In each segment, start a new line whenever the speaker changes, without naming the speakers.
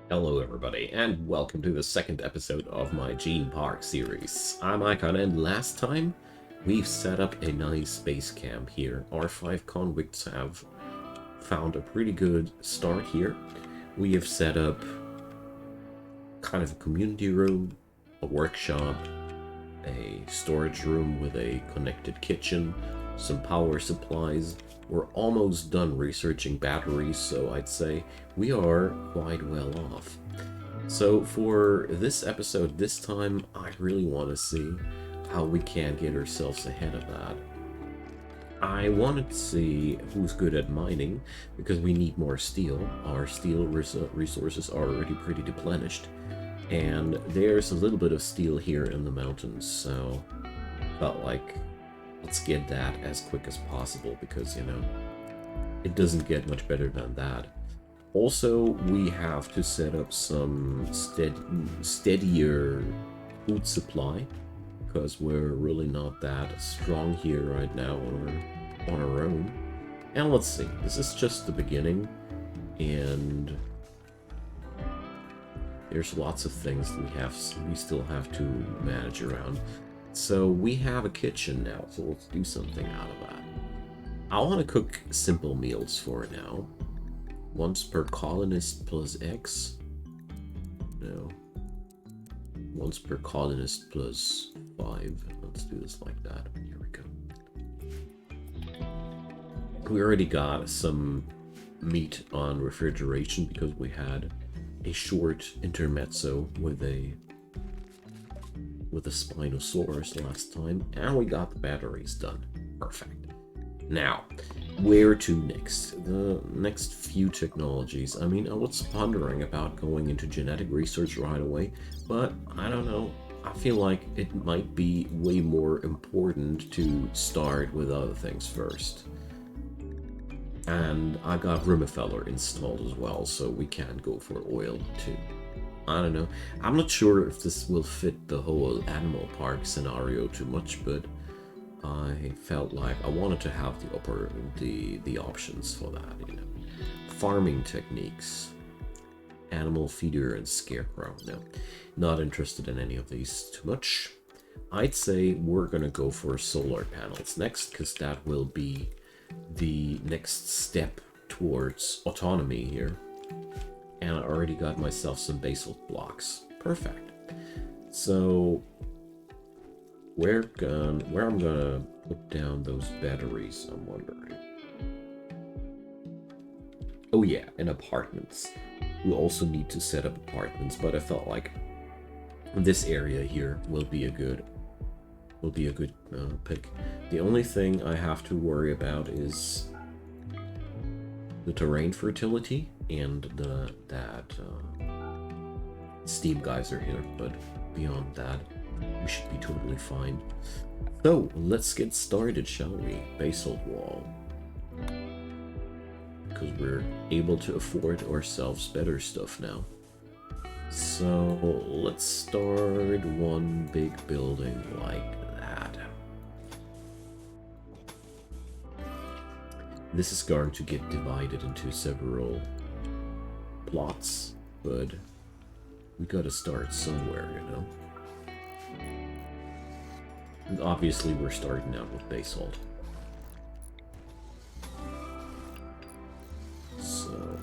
Hello everybody, and welcome to the second episode of my Gene Park series. I'm Icon, and last time we've set up a nice base camp here. Our 5 convicts have found a pretty good start here. We have set up kind of a community room, a workshop, a storage room with a connected kitchen, some power supplies. We're almost done researching batteries, so I'd say we are quite well off. So for this episode, this time, I really want to see how we can get ourselves ahead of that. I wanted to see who's good at mining, because we need more steel. Our steel resources are already pretty depleted, and there's a little bit of steel here in the mountains, so felt like let's get that as quick as possible, because, you know, it doesn't get much better than that. Also, we have to set up some steadier food supply, because we're really not that strong here right now on our own. And let's see, this is just the beginning, and there's lots of things we still have to manage around. So we have a kitchen now, so let's do something out of that. I want to cook simple meals for now. Once per colonist plus X. No. Once per colonist plus 5. Let's do this like that. Here we go. We already got some meat on refrigeration because we had a short intermezzo with a Spinosaurus last time, and we got the batteries done. Perfect. Now, where to next? The next few technologies. I mean, I was pondering about going into genetic research right away, but I don't know. I feel like it might be way more important to start with other things first. And I got Rimworld installed as well, so we can go for oil too. I don't know. I'm not sure if this will fit the whole animal park scenario too much, but I felt like I wanted to have the options for that, you know. Farming techniques. Animal feeder and scarecrow. No, not interested in any of these too much. I'd say we're gonna go for solar panels next, because that will be the next step towards autonomy here. And I already got myself some basalt blocks. Perfect. So where I'm gonna put down those batteries, I'm wondering. Oh yeah, in apartments. We also need to set up apartments, but I felt like this area here will be a good pick. The only thing I have to worry about is the terrain fertility and that steam geyser here, but beyond that, we should be totally fine. So let's get started, shall we? Basalt wall, because we're able to afford ourselves better stuff now. So let's start one big building like that. This is going to get divided into several plots, but we gotta start somewhere, you know? And obviously we're starting out with basalt. So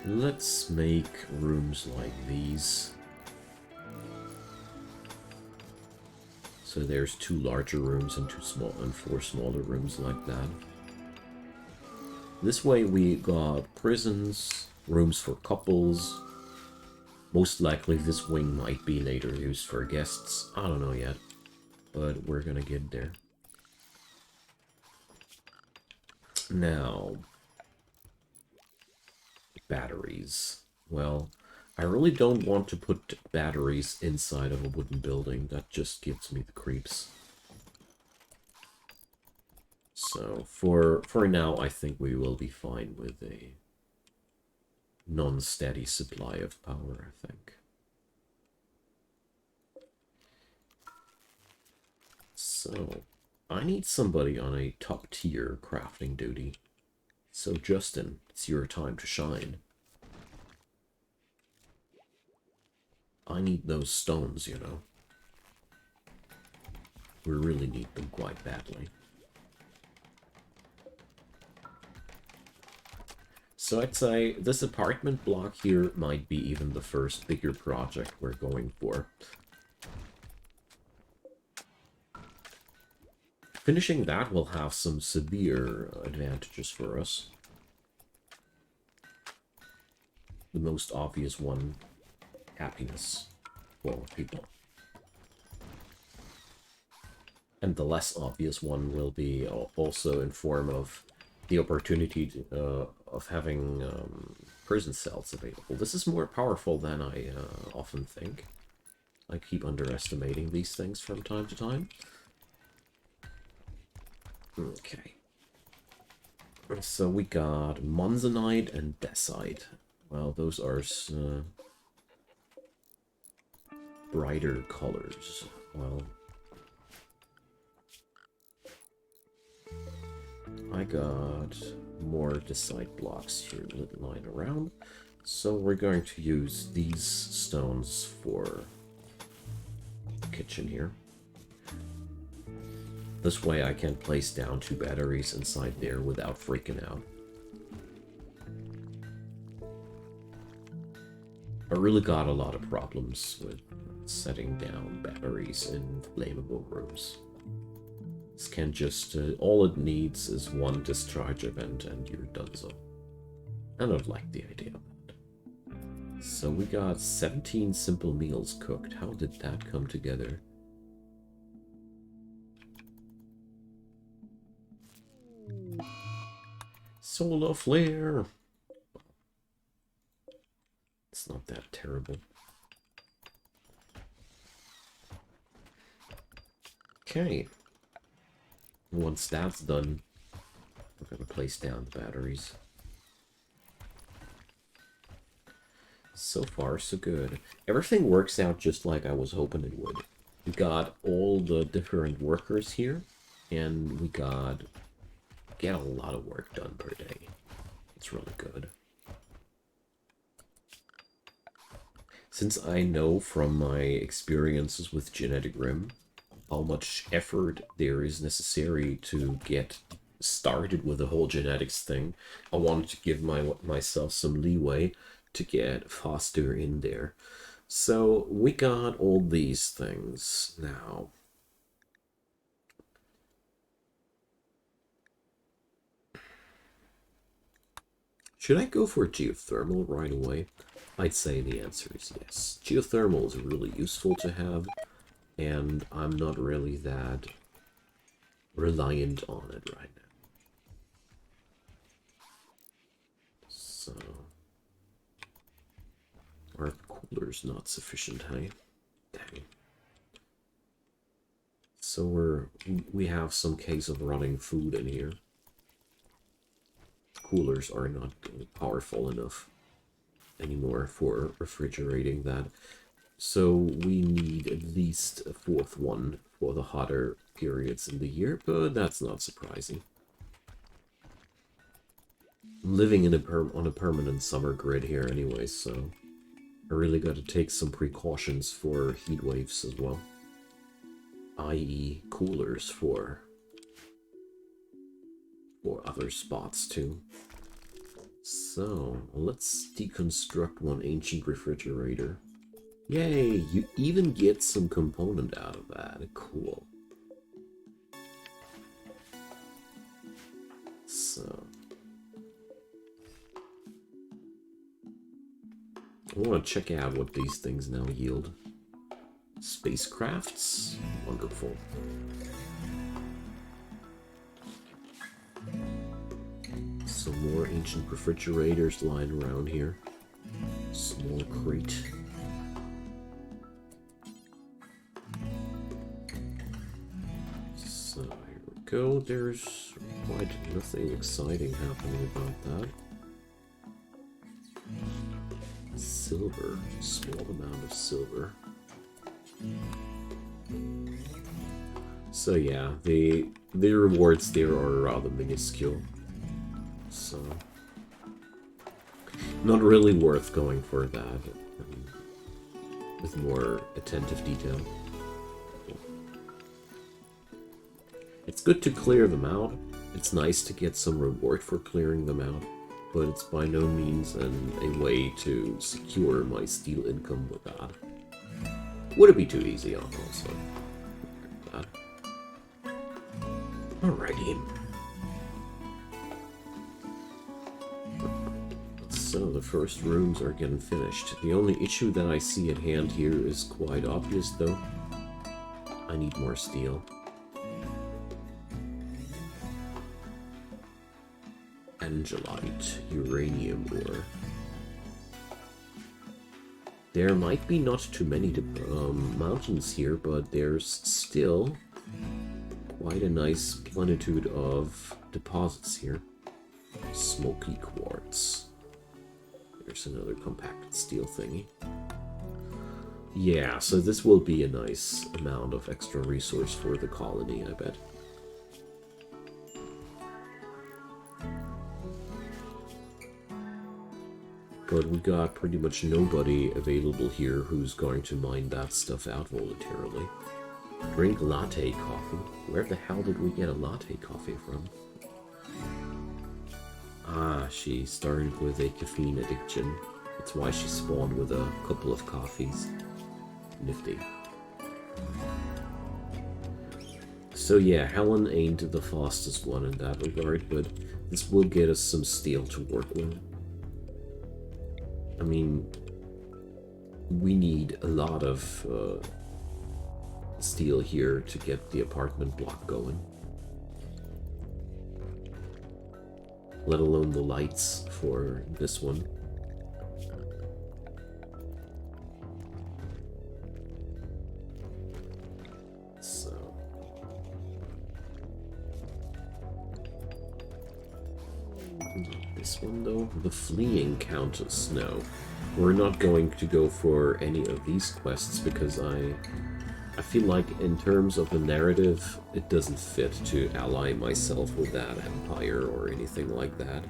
let's make rooms like these. So there's 2 larger rooms and 4 smaller rooms like that. This way we got prisons, rooms for couples. Most likely this wing might be later used for guests. I don't know yet, but we're gonna get there. Now, batteries. Well, I really don't want to put batteries inside of a wooden building. That just gives me the creeps. So for now, I think we will be fine with a non-steady supply of power, I think. So I need somebody on a top tier crafting duty. So Justin, it's your time to shine. I need those stones, you know. We really need them quite badly. So I'd say this apartment block here might be even the first bigger project we're going for. Finishing that will have some severe advantages for us. The most obvious one, happiness for people. And the less obvious one will be also in form of the opportunity to, of having prison cells available. This is more powerful than I often think. I keep underestimating these things from time to time. Okay. So we got Monzonite and Decite. Well, those are brighter colors. Well, I got more Decite blocks here lying around. So we're going to use these stones for the kitchen here. This way I can place down 2 batteries inside there without freaking out. I really got a lot of problems with setting down batteries in flammable rooms. This can just, all it needs is one discharge event and you're done so. I don't like the idea of that. So we got 17 simple meals cooked. How did that come together? Solar flare! It's not that terrible. Okay. Once that's done, we're gonna place down the batteries. So far, so good. Everything works out just like I was hoping it would. We got all the different workers here, and we get a lot of work done per day. It's really good. Since I know from my experiences with Genetic Rim how much effort there is necessary to get started with the whole genetics thing, I wanted to give myself some leeway to get faster in there. So we got all these things now. Should I go for geothermal right away? I'd say the answer is yes. Geothermal is really useful to have, and I'm not really that reliant on it right now. So, our cooler's not sufficient, hey? Dang. So we have some case of running food in here. Coolers are not powerful enough anymore for refrigerating that. So we need at least a 4th one for the hotter periods in the year, but that's not surprising. I'm living in on a permanent summer grid here anyway, so I really got to take some precautions for heat waves as well. i.e. coolers for other spots too. So, let's deconstruct one ancient refrigerator. Yay, you even get some component out of that. Cool. So, I want to check out what these things now yield. Spacecrafts? Wonderful. Some more ancient refrigerators lying around here. Small crate. So here we go. There's quite nothing exciting happening about that. Silver. Small amount of silver. So yeah, the rewards there are rather minuscule. so not really worth going for that with more attentive detail. It's good to clear them out. It's nice to get some reward for clearing them out, but it's by no means a way to secure my steel income with that. Would it be too easy on also? That. Alrighty. So the first rooms are getting finished. The only issue that I see at hand here is quite obvious though. I need more steel. Angelite, uranium ore. There might be not too many mountains here, but there's still quite a nice plenitude of deposits here. Smoky quartz. There's another compacted steel thingy. Yeah, so this will be a nice amount of extra resource for the colony, I bet. But we got pretty much nobody available here who's going to mine that stuff out voluntarily. Drink latte coffee. Where the hell did we get a latte coffee from? Ah, she started with a caffeine addiction. That's why she spawned with a couple of coffees. Nifty. So yeah, Helen ain't the fastest one in that regard, but this will get us some steel to work with. I mean, we need a lot of steel here to get the apartment block going. Let alone the lights for this one. So. This one though, the fleeing Countess. No, we're not going to go for any of these quests because I feel like in terms of the narrative, it doesn't fit to ally myself with that empire or anything like that.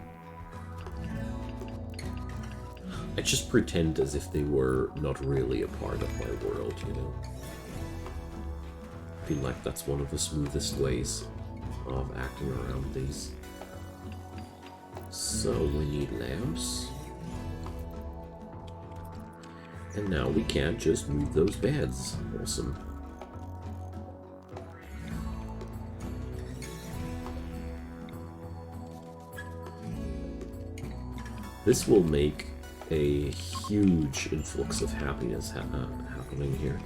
I just pretend as if they were not really a part of my world, you know? I feel like that's one of the smoothest ways of acting around these. So we need lamps. And now we can't just move those beds. Awesome. This will make a huge influx of happiness happening here.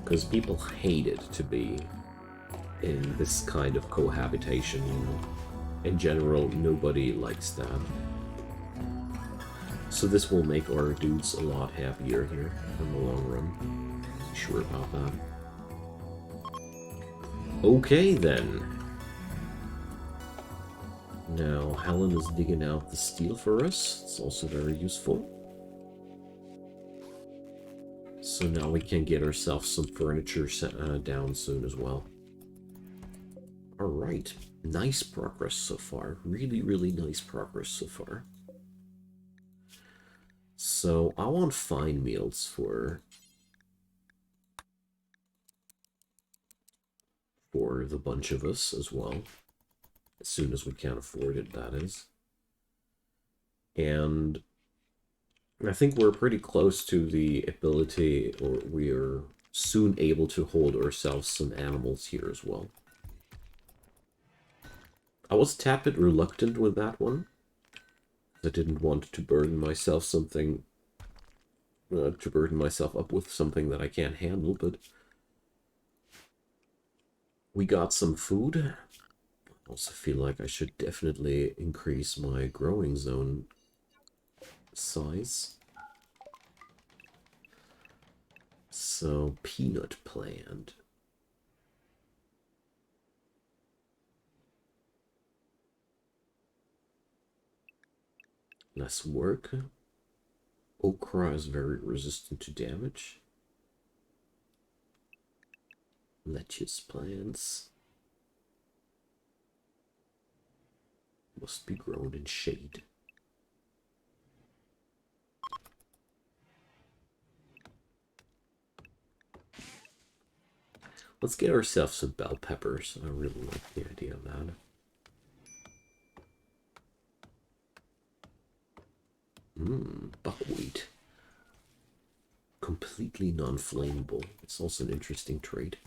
Because people hate it to be in this kind of cohabitation, you know. In general, nobody likes that. So this will make our dudes a lot happier here in the long run. Sure about that. Okay then. Now Helen is digging out the steel for us. It's also very useful. So now we can get ourselves some furniture down soon as well. Alright, nice progress so far. Really, really nice progress so far. So I want fine meals for the bunch of us as well. As soon as we can afford it, that is. And I think we're pretty close to the ability, or we are soon able to hold ourselves some animals here as well. I was a tad bit reluctant with that one. I didn't want to burden myself up with something that I can't handle, but we got some food. I also feel like I should definitely increase my growing zone size. So, peanut plant. Less work. Okra is very resistant to damage. Lettuce plants. Must be grown in shade. Let's get ourselves some bell peppers. I really like the idea of that. Buckwheat. Completely non-flammable. It's also an interesting trait.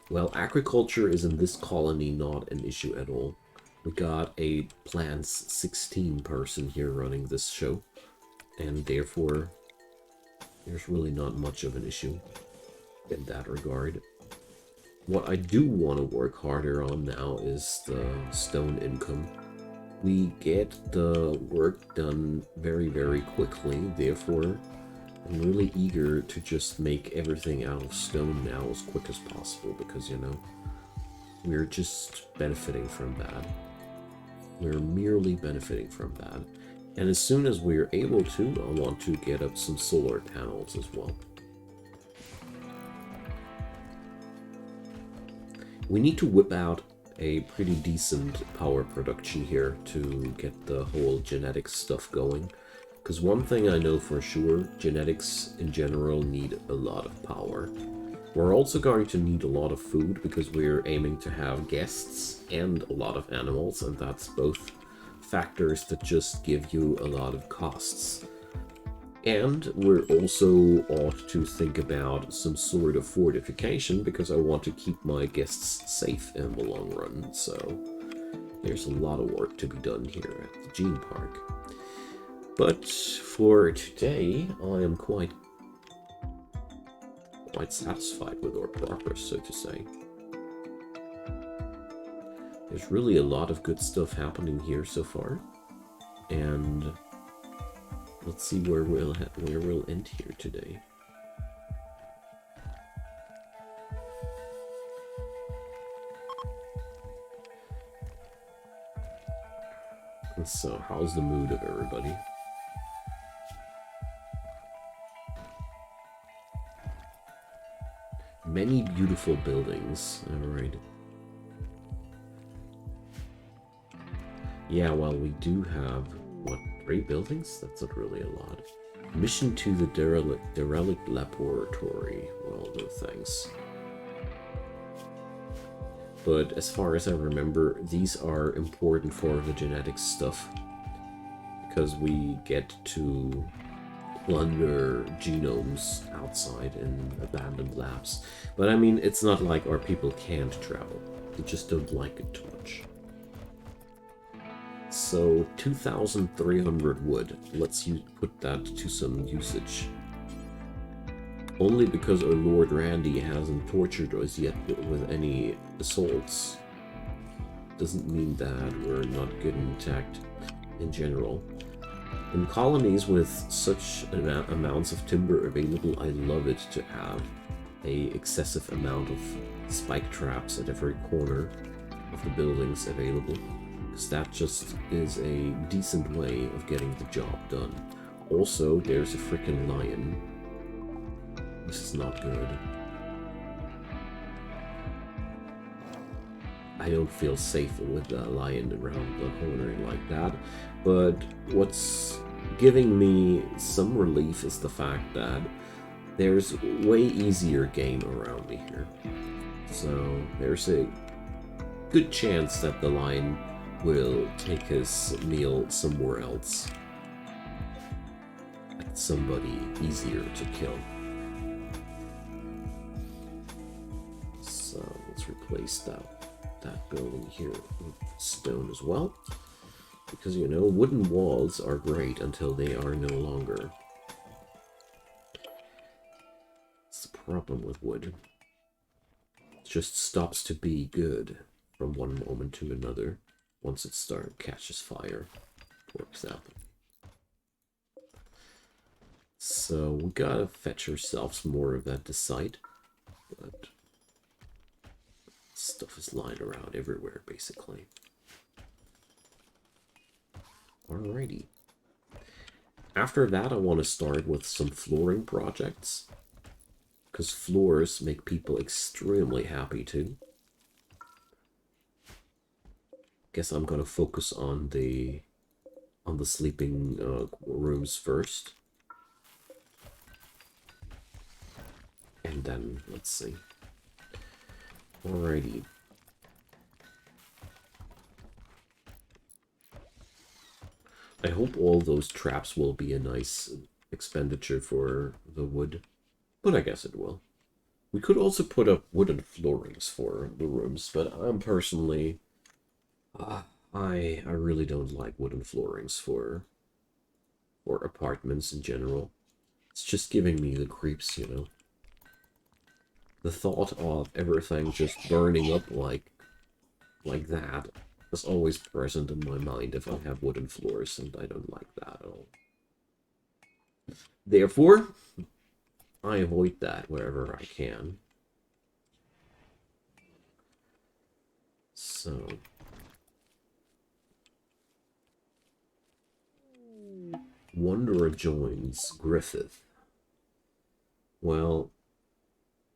Well, agriculture is in this colony not an issue at all. We got a Plants 16 person here running this show, and therefore there's really not much of an issue in that regard. What I do want to work harder on now is the stone income. We get the work done very, very quickly, therefore I'm really eager to just make everything out of stone now as quick as possible, because, you know, we're just benefiting from that. We're merely benefiting from that. And as soon as we're able to, I want to get up some solar panels as well. We need to whip out a pretty decent power production here to get the whole genetics stuff going. Because one thing I know for sure, genetics in general need a lot of power. We're also going to need a lot of food because we're aiming to have guests and a lot of animals, and that's both factors that just give you a lot of costs. And we're also ought to think about some sort of fortification because I want to keep my guests safe in the long run. So there's a lot of work to be done here at the Gene Park. But for today, I am quite satisfied with our progress, so to say. There's really a lot of good stuff happening here so far, and let's see where we'll end here today. So, how's the mood of everybody? Many beautiful buildings. Alright. Yeah, well, we do have, what, 3 buildings? That's not really a lot. Mission to the derelict laboratory. Well, no thanks. But as far as I remember, these are important for the genetics stuff. Because we get to plunder genomes outside in abandoned labs. But I mean, it's not like our people can't travel. They just don't like it too much. So 2,300 wood. Let's put that to some usage. Only because our Lord Randy hasn't tortured us yet with any assaults doesn't mean that we're not good and intact in general. In colonies with such amounts of timber available, I love it to have a excessive amount of spike traps at every corner of the buildings available, because that just is a decent way of getting the job done. Also, there's a freaking lion. This is not good. I don't feel safe with a lion around the corner like that, but what's giving me some relief is the fact that there's way easier game around me here. So there's a good chance that the lion will take his meal somewhere else. At somebody easier to kill. So let's replace that building here with stone as well. Because, you know, wooden walls are great until they are no longer. It's the problem with wood. It just stops to be good from one moment to another once it catches fire, for example. So we gotta fetch ourselves more of that decide, but stuff is lying around everywhere, basically. Alrighty. After that, I want to start with some flooring projects, because floors make people extremely happy too. Guess I'm gonna focus on the sleeping rooms first. And then, let's see. Alrighty. I hope all those traps will be a nice expenditure for the wood, but I guess it will. We could also put up wooden floorings for the rooms, but I'm personally... I really don't like wooden floorings for apartments in general. It's just giving me the creeps, you know. The thought of everything just burning up like that is always present in my mind if I have wooden floors, and I don't like that at all. Therefore, I avoid that wherever I can. So... Wanderer joins Griffith. Well,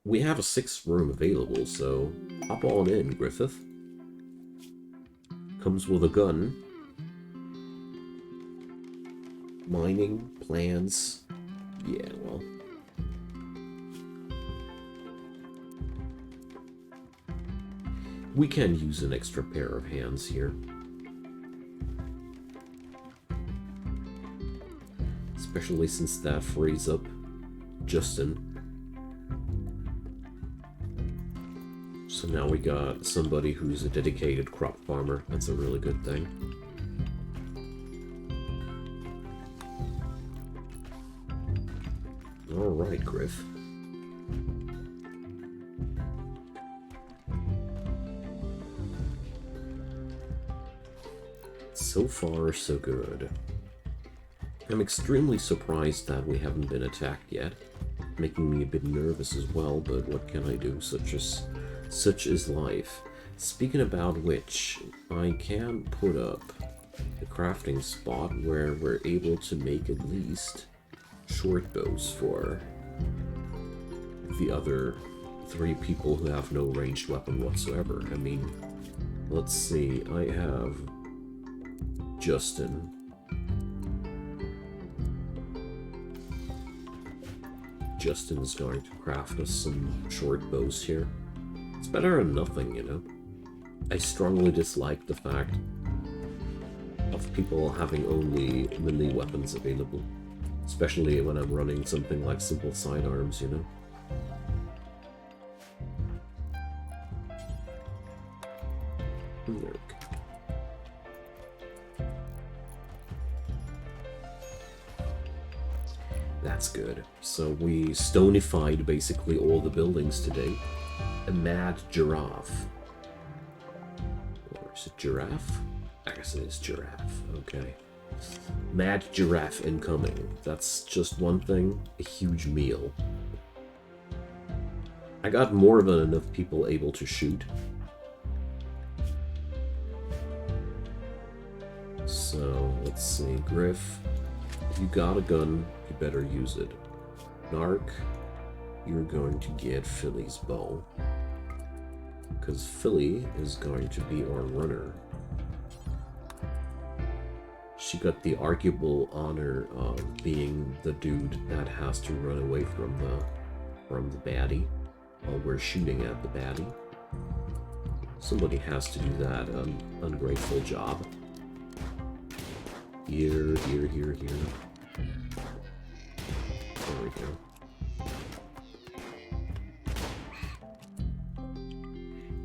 we have a 6th room available, so hop on in, Griffith. Comes with a gun. Mining, plans. Yeah, well. We can use an extra pair of hands here. Especially since that frees up Justin. So now we got somebody who's a dedicated crop farmer. That's a really good thing. Alright, Griff. So far, so good. I'm extremely surprised that we haven't been attacked yet, making me a bit nervous as well, but what can I do? Such is life. Speaking about which, I can put up a crafting spot where we're able to make at least short bows for the other 3 people who have no ranged weapon whatsoever. I mean, let's see, I have Justin. Justin is going to craft us some short bows here. It's better than nothing, you know. I strongly dislike the fact of people having only melee weapons available, especially when I'm running something like simple sidearms, you know. There we go. That's good. So we stonified basically all the buildings today. A mad giraffe. Or is it giraffe? I guess it is giraffe. Okay. Mad giraffe incoming. That's just one thing. A huge meal. I got more than enough people able to shoot. So, let's see. Griff, if you got a gun, you better use it. Narc, you're going to get Philly's bow. Because Philly is going to be our runner. She got the arguable honor of being the dude that has to run away from the baddie while we're shooting at the baddie. Somebody has to do that ungrateful job. Here. There we go.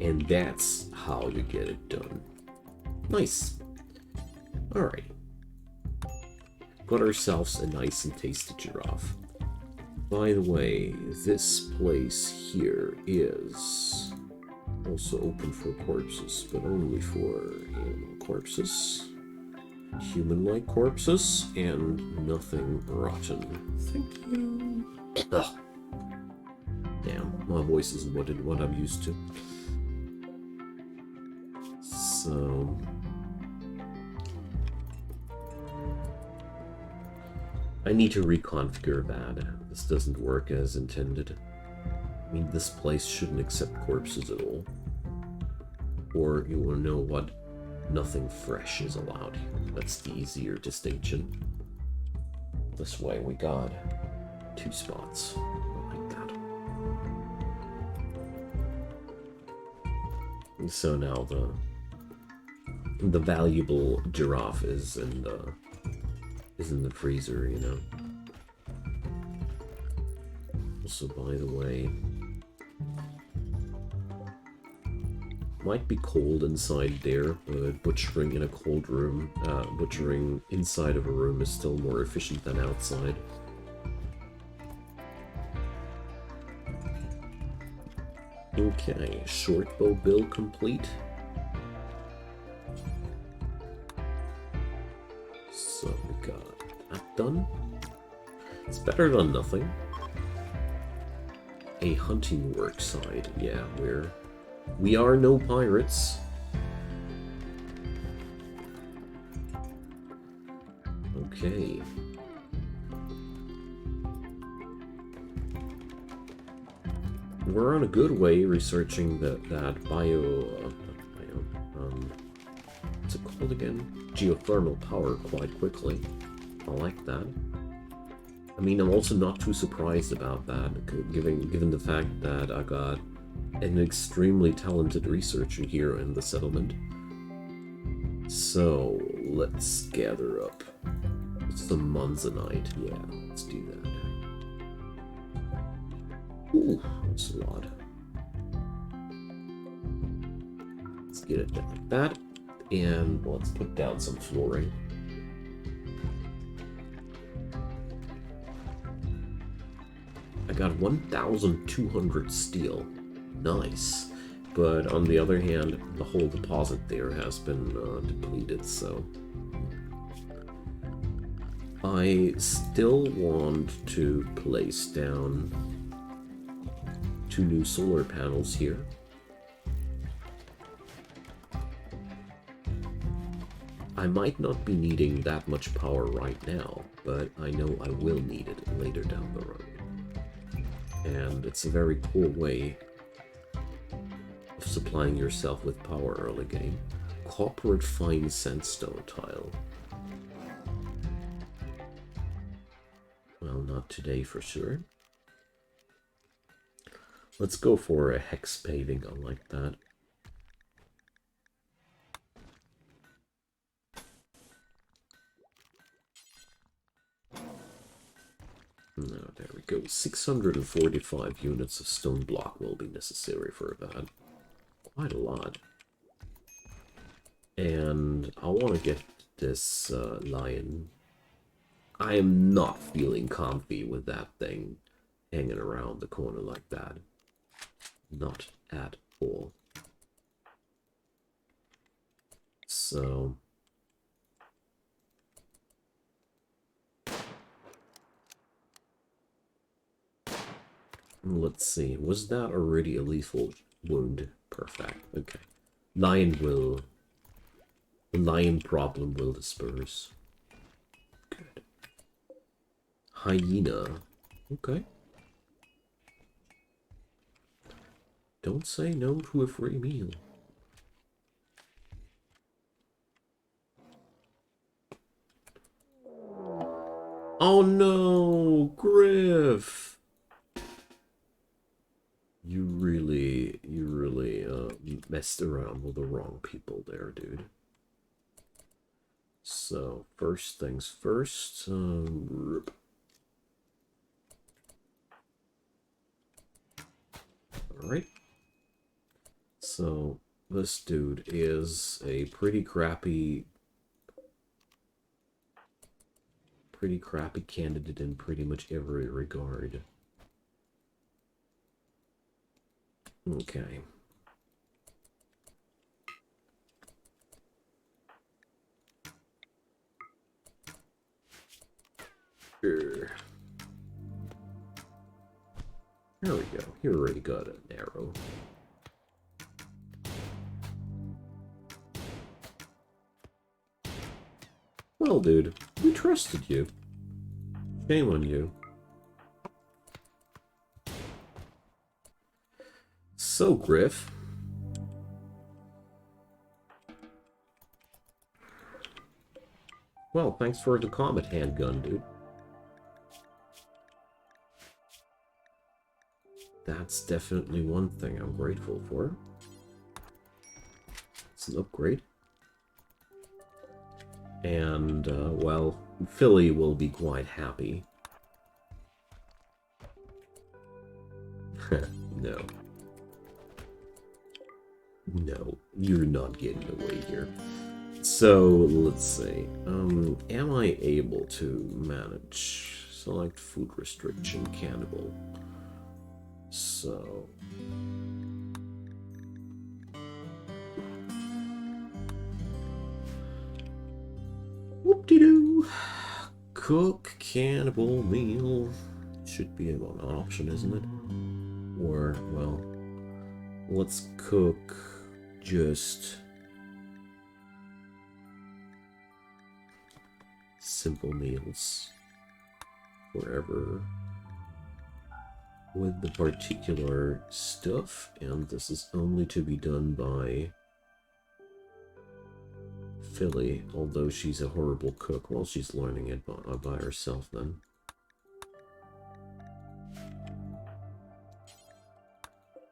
And that's how you get it done. Nice. Alright. Got ourselves a nice and tasty giraffe. By the way, this place here is also open for corpses, but only for animal corpses. Human-like corpses, and nothing rotten. Thank you. Ugh. Damn, my voice isn't what I'm used to. So... I need to reconfigure that. This doesn't work as intended. I mean, this place shouldn't accept corpses at all. Or, you wanna know what? Nothing fresh is allowed here. That's the easier distinction. This way we got 2 spots. Like that. And so now the valuable giraffe is in the freezer, you know. Also, by the way, might be cold inside there, but butchering in a cold room, butchering inside of a room is still more efficient than outside. Okay, short bow build complete. So we got that done. It's better than nothing. A hunting work side, yeah, we are no pirates. Okay. We're on a good way researching that what's it called again? Geothermal power quite quickly. I like that. I mean, I'm also not too surprised about that, given the fact that I got an extremely talented researcher here in the settlement. So, let's gather up some monzonite. Yeah, let's do that. Ooh, that's a lot. Let's get it like that, and let's put down some flooring. I got 1,200 steel. Nice. But on the other hand, the whole deposit there has been depleted, so... I still want to place down 2 new solar panels here. I might not be needing that much power right now, but I know I will need it later down the road. And it's a very cool way of supplying yourself with power early game. Corporate fine sandstone tile. Well, not today for sure. Let's go for a hex paving. I like that. No, there we go. 645 units of stone block will be necessary for that. Quite a lot. And I want to get this lion. I am not feeling comfy with that thing hanging around the corner like that. Not at all. So... let's see, was that already a lethal wound? Perfect, okay. The lion problem will disperse. Good. Hyena, okay. Don't say no to a free meal. Oh no, Griff! You really messed around with the wrong people there, dude. So, first things first, alright. So, this dude is a pretty crappy candidate in pretty much every regard. Okay. Here. There we go. You already got an arrow. Well, dude, we trusted you. Shame on you. So, Griff. Well, thanks for the Comet handgun, dude. That's definitely one thing I'm grateful for. It's an upgrade. And, well, Philly will be quite happy. No. No, you're not getting away here. So, let's see. Am I able to manage? Select food restriction, cannibal. So... whoop-de-doo! Cook cannibal meal. Should be an option, isn't it? Or, well, let's cook just simple meals wherever with the particular stuff, and this is only to be done by Philly, although she's a horrible cook. Well, she's learning it by herself then.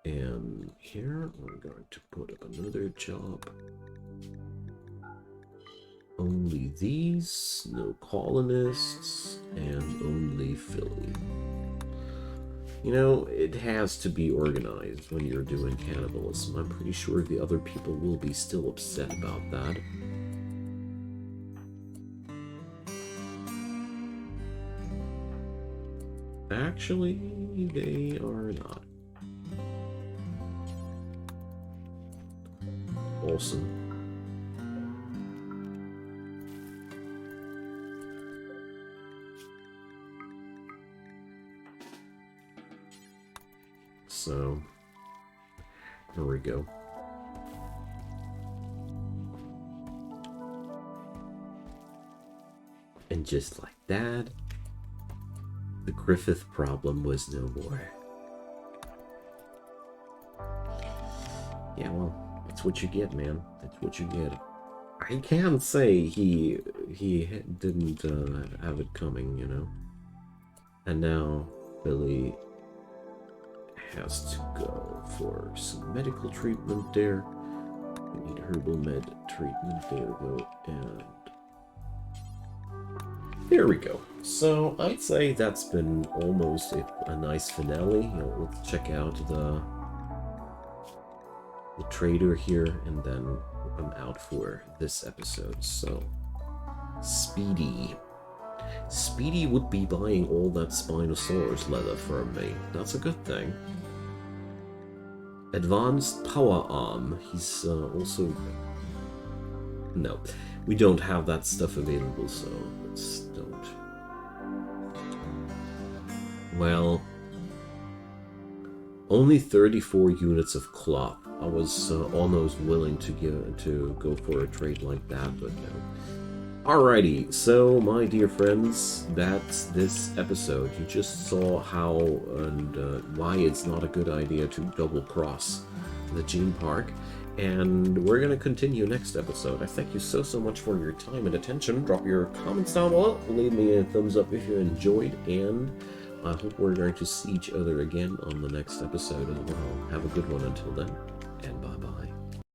And here we're going to put up another job. Only these, no colonists, and only Philly. You know, it has to be organized when you're doing cannibalism. I'm pretty sure the other people will be still upset about that. Actually, they are not. Awesome. So, here we go. And just like that, the Griffith problem was no more. Yeah, well, that's what you get, man. That's what you get. I can't say he didn't have it coming, you know. And now Billy has to go for some medical treatment there. We need herbal med treatment there, though, and there we go. So I'd say that's been almost a nice finale. You know, let's check out the trader here, and then I'm out for this episode. So Speedy would be buying all that Spinosaurus leather from me. That's a good thing. Advanced power arm. He's also... No, we don't have that stuff available, so let's don't. Well, only 34 units of cloth. I was almost willing to go for a trade like that, but no. Alrighty, so my dear friends, that's this episode. You just saw how and why it's not a good idea to double cross the Gene Park, and we're gonna continue next episode. I thank you so much for your time and attention. Drop your comments down below, leave me a thumbs up if you enjoyed, and I hope we're going to see each other again on the next episode as well. Have a good one until then, and bye.